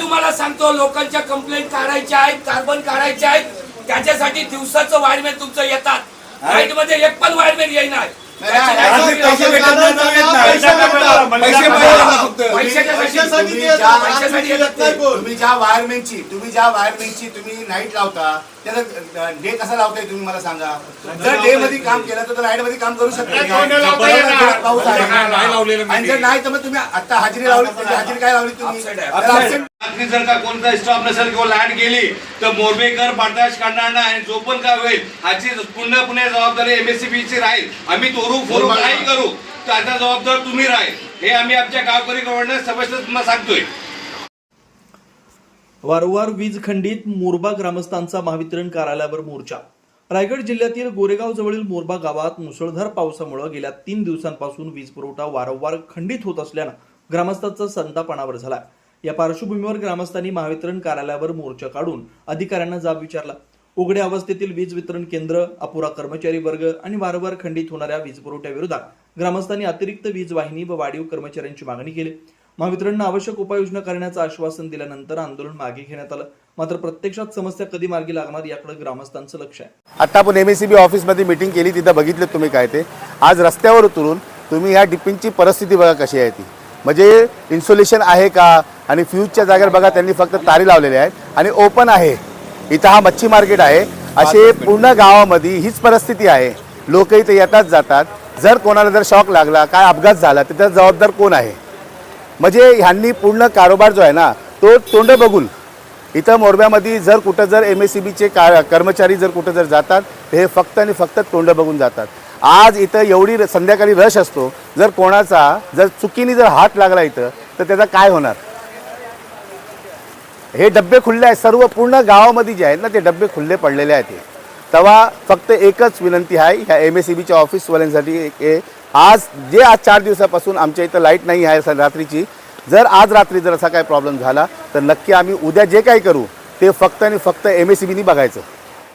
तुम्हाला सांगतो, लोकांच्या कंप्लेंट काढायच्या आहेत, कार्बन काढायचे आहेत, त्याच्यासाठी दिवसाचं वायरमॅन तुमचं येतात. नाईट मध्ये एक पण वायरमॅन येणार. तुम्ही ज्या वायरमॅनची तुम्ही नाईट लावता त्याला डे कसा लावताय तुम्ही मला सांगा. जर डे मध्ये काम केलं तर नाईट मध्ये काम करू शकता. पाऊस आहे आणि जर नाही तर मग तुम्ही आता हजेरी लावली, हजेरी काय लावली तुम्ही. जर का कोणता स्टॉप नसेल किंवा लँड गेली तर मोरबेकर बर्दाश्त करणार नाही आणि जो पण काय होईल ह्याची पूर्णपणे जबाबदारी MSCB ची राहील. आम्ही तोरू फोरू काही करू त्याचा जबाबदार तुम्ही राहील, हे आम्ही आमच्या गावकरी गव्हर्नर सभेत तुम्हाला सांगतोय. वारंवार वीज खंडित मोरबा ग्रामस्थांचा महावितरण कार्यालयावर मोर्चा. रायगड जिल्ह्यातील गोरेगाव जवळील मोरबा गावात मुसळधार पावसामुळे गेल्या 3 दिवसांपासून वीज पुरवठा वारंवार खंडित होत असल्यानं ग्रामस्थांचा संताप अनावर झाला. या पार्श्वभूमीवर ग्रामस्थांनी महावितरण कार्यालयावर मोर्चा काढून अधिकाऱ्यांना जाब विचारला. उघड्या अवस्थेतील वीज वितरण केंद्र, अपुरा कर्मचारी वर्ग आणि वारंवार खंडित होणाऱ्या वीज पुरवठ्याविरोधात ग्रामस्थांनी अतिरिक्त वीज वाहिनी व वाढीव कर्मचाऱ्यांची मागणी केली. महावितरणनं आवश्यक उपाययोजना करण्याचं आश्वासन दिल्यानंतर आंदोलन मागे घेण्यात आलं. मात्र प्रत्यक्षात समस्या कधी मार्गी लागणार याकडे ग्रामस्थांचं लक्ष आहे. आता आपण MSCB ऑफिसमध्ये मीटिंग केली, तिथं बघितलं तुम्ही काय ते. आज रस्त्यावर उतरून तुम्ही ह्या डिपिंगची परिस्थिती बघा कशी आहे ती. म्हणजे इन्सुलेशन आहे का आणि फ्यूजच्या जागेवर बघा त्यांनी फक्त तारी लावलेल्या आहेत आणि ओपन आहे. इथं हा मच्छी मार्केट आहे. असे पूर्ण गावामध्ये हीच परिस्थिती आहे. लोक इथे येतात जातात. जर कोणाला जर शॉक लागला, काय अपघात झाला तर त्याचा जबाबदार कोण आहे. म्हणजे ह्यांनी पूर्ण कारोबार जो आहे ना तो तोंड बघून इथं मोरब्यामध्ये जर कुठं जर MSCBचे कर्मचारी जर कुठं जर जातात तर हे फक्त आणि फक्त तोंड बघून जातात. आज इथं एवढी संध्याकाळी रश असतो, जर कोणाचा जर चुकीने जर हात लागला इथं तर त्याचा काय होणार. हे डब्बे खुल्ले आहेत, सर्व पूर्ण गावामध्ये जे आहेत ना ते डब्बे खुल्ले पडलेले आहेत. तेव्हा फक्त एकच विनंती आहे ह्या MSCBच्या ऑफिसवाल्यांसाठी, आज 4 दिवसापासून आमच्या इथं लाईट नाही आहे रात्रीची. जर आज रात्री जर असा काही प्रॉब्लेम झाला तर नक्की आम्ही उद्या जे काही करू ते फक्त आणि फक्त MSCBनी बघायचं.